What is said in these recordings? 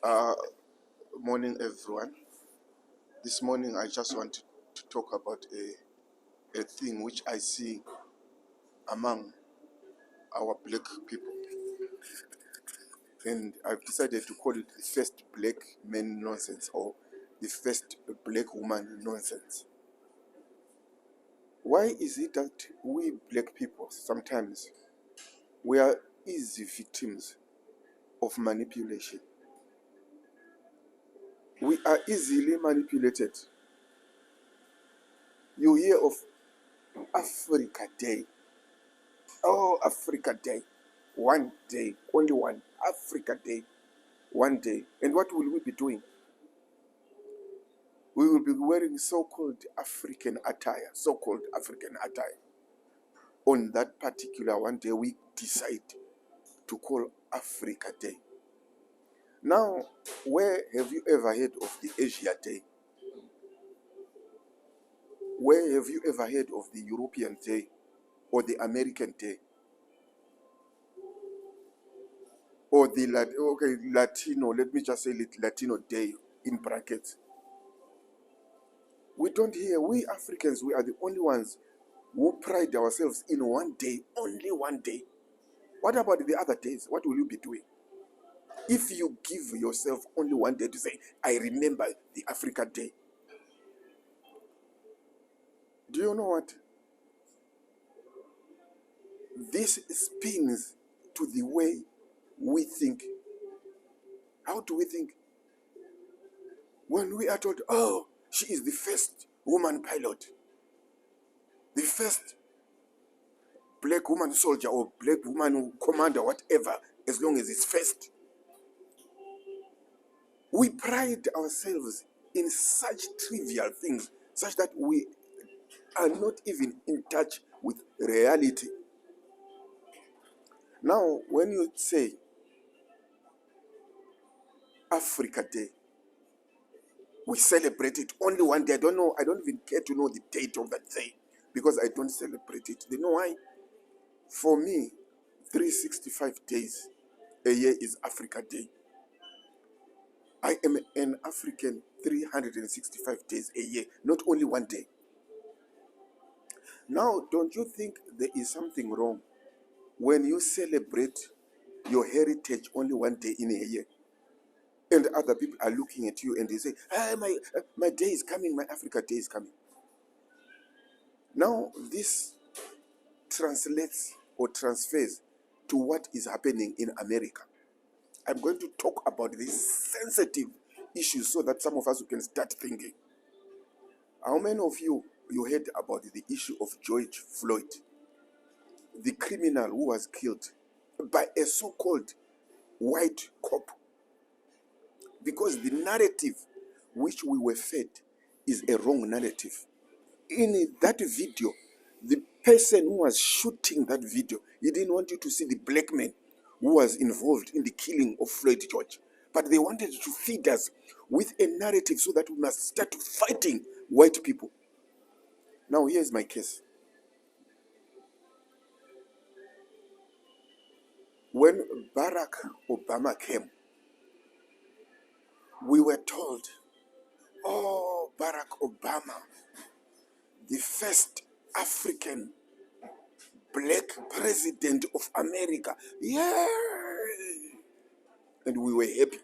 Uh, Morning, everyone. This morning, I just want to talk about a thing which I see among our black people, and I've decided to call it the first black man nonsense or the first black woman nonsense. Why is it that we black people sometimes we are easy victims of manipulation? We are easily manipulated. You hear of Africa Day. Oh, Africa Day. One day, only one. Africa Day. One day. And what will we be doing? We will be wearing so-called African attire. So-called African attire. On that particular one day, we decide to call Africa Day. Now, where have you ever heard of the Asia Day? Where have you ever heard of the European Day or the American Day? Or the Latino, let me just say Latino Day in brackets. We don't hear. We Africans, we are the only ones who pride ourselves in one day, only one day. What about the other days? What will you be doing? If you give yourself only one day to say, I remember the Africa Day. Do you know what? This spins to the way we think. How do we think? When we are told, oh, she is the first woman pilot, the first black woman soldier or black woman commander, whatever, as long as it's first. We pride ourselves in such trivial things, such that we are not even in touch with reality. Now, when you say Africa Day, we celebrate it only one day. I don't know, I don't even care to know the date of that day because I don't celebrate it. You know why? For me, 365 days a year is Africa Day. I am an African 365 days a year, not only one day. Now, don't you think there is something wrong when you celebrate your heritage only one day in a year? And other people are looking at you and they say, my day is coming, my Africa Day is coming. Now, this translates or transfers to what is happening in America. I'm going to talk about these sensitive issues so that some of us can start thinking. How many of you heard about the issue of George Floyd, the criminal who was killed by a so-called white cop? Because the narrative which we were fed is a wrong narrative. In that video, the person who was shooting that video, he didn't want you to see the black man who was involved in the killing of Floyd George. But they wanted to feed us with a narrative so that we must start fighting white people. Now, here's my case. When Barack Obama came, we were told, oh, Barack Obama, the first African black president of America. Yeah. And we were happy.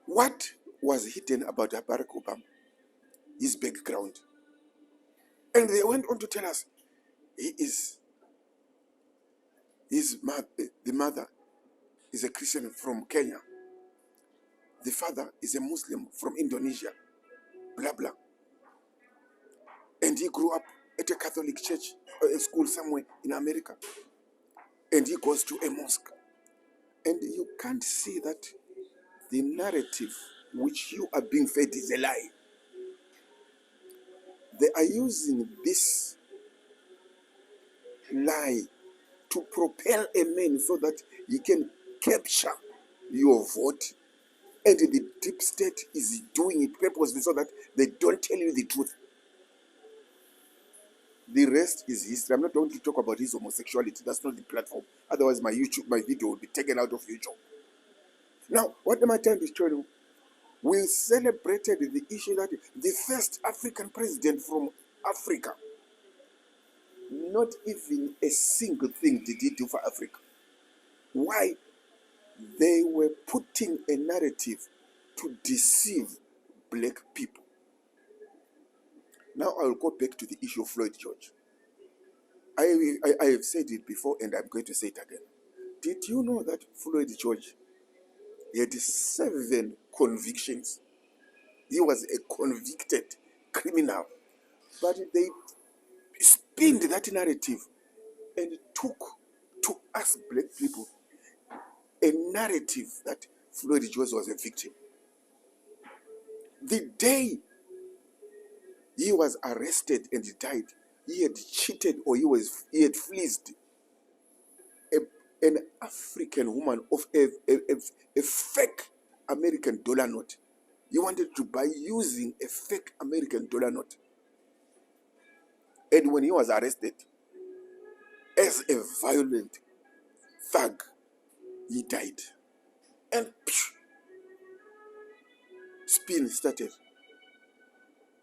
What was hidden about Barack Obama? His background. And they went on to tell us the mother is a Christian from Kenya. The father is a Muslim from Indonesia. Blah, blah. And he grew up at a Catholic church or a school somewhere in America. And he goes to a mosque. And you can't see that the narrative which you are being fed is a lie. They are using this lie to propel a man so that he can capture your vote. And the deep state is doing it purposely so that they don't tell you the truth. The rest is history. I'm not going to talk about his homosexuality. That's not the platform. Otherwise, my video will be taken out of YouTube. Now, what am I trying to show you? We celebrated the issue that the first African president from Africa, not even a single thing did he do for Africa. Why? They were putting a narrative to deceive black people. Now I'll go back to the issue of Floyd George. I have said it before and I'm going to say it again. Did you know that Floyd George had 7 convictions? He was a convicted criminal. But they spinned that narrative and took to us black people a narrative that Floyd George was a victim. The day he was arrested and he died, he had cheated or he had fleeced an African woman of a fake American dollar note. He wanted to buy using a fake American dollar note. And when he was arrested as a violent thug, he died. And spin started.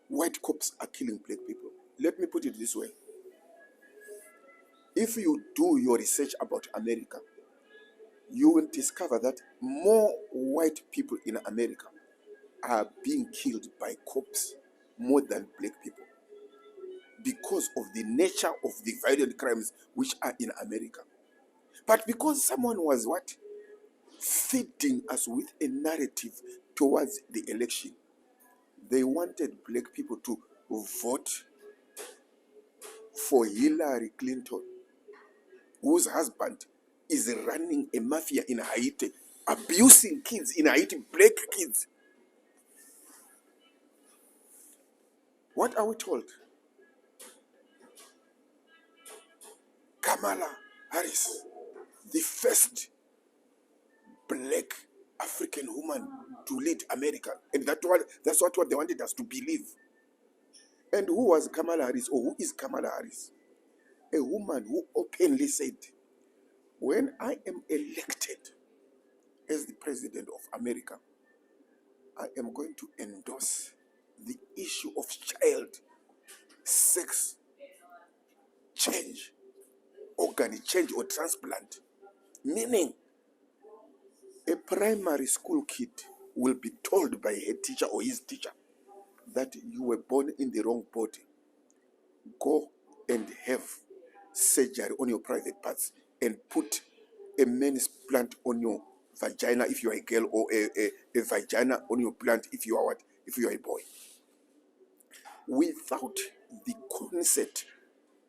White cops are killing black people. Let me put it this way. If you do your research about America, you will discover that more white people in America are being killed by cops more than black people because of the nature of the violent crimes which are in America. But because someone was feeding us with a narrative towards the election, they wanted black people to vote for Hillary Clinton, whose husband is running a mafia in Haiti, abusing kids in Haiti, black kids. What are we told? Kamala Harris, the first black African woman to lead America. And that's what they wanted us to believe. And who was Kamala Harris, or who is Kamala Harris? A woman who openly said, when I am elected as the president of America, I am going to endorse the issue of child sex change, organ change or transplant. Meaning, a primary school kid will be told by a teacher or his teacher that you were born in the wrong body. Go and have surgery on your private parts and put a men's plant on your vagina if you are a girl, or a vagina on your plant if you are what? If you are a boy. Without the consent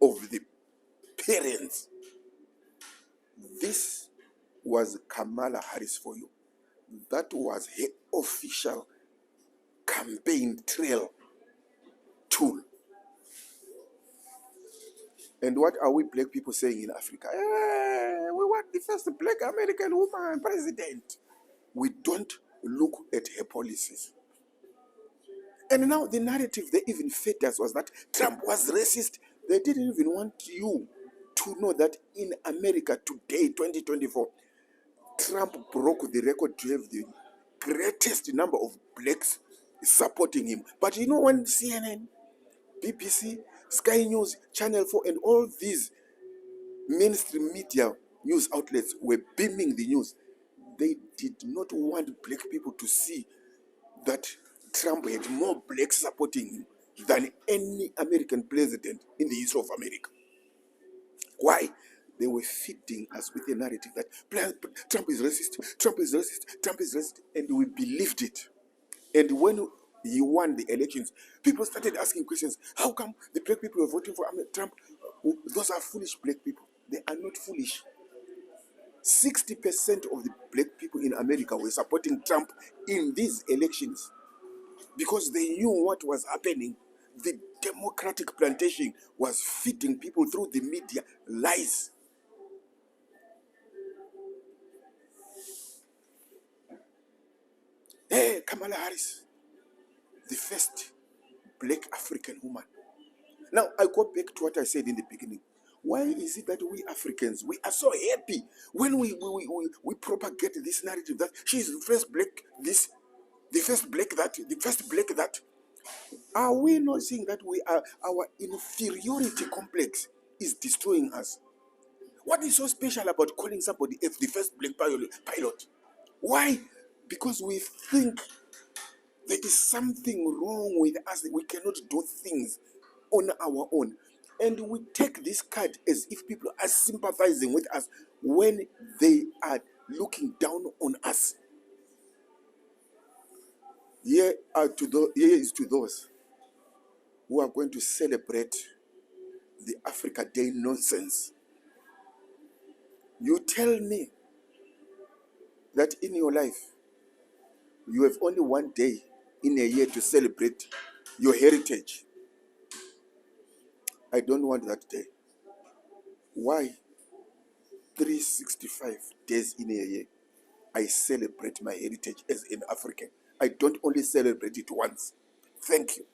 of the parents. This was Kamala Harris for you. That was her official campaign trail tool. And what are we black people saying in Africa? Hey, we want the first black American woman president. We don't look at her policies. And now the narrative they even fed us was that Trump was racist. They didn't even want you to know that in America today, 2024, Trump broke the record to have the greatest number of blacks supporting him. But you know, when CNN, BBC, Sky News, Channel 4, and all these mainstream media news outlets were beaming the news, they did not want black people to see that Trump had more blacks supporting him than any American president in the history of America. Why? They were feeding us with a narrative that Trump is racist, Trump is racist, Trump is racist, and we believed it. And when he won the elections, people started asking questions. How come the black people are voting for Trump? Those are foolish black people. They are not foolish. 60% of the black people in America were supporting Trump in these elections because they knew what was happening. The Democratic plantation was feeding people through the media lies. Hey, Kamala Harris, the first black African woman. Now, I go back to what I said in the beginning. Why is it that we Africans, we are so happy when we propagate this narrative that she's the first black this, the first black that, the first black that? Are we not seeing that we are, our inferiority complex is destroying us? What is so special about calling somebody the first black pilot? Why? Because we think there is something wrong with us, that we cannot do things on our own. And we take this card as if people are sympathizing with us when they are looking down on us. Here is to those who are going to celebrate the Africa Day nonsense. You tell me that in your life, you have only one day in a year to celebrate your heritage. I don't want that day. Why? 365 days in a year, I celebrate my heritage as an African. I don't only celebrate it once. Thank you.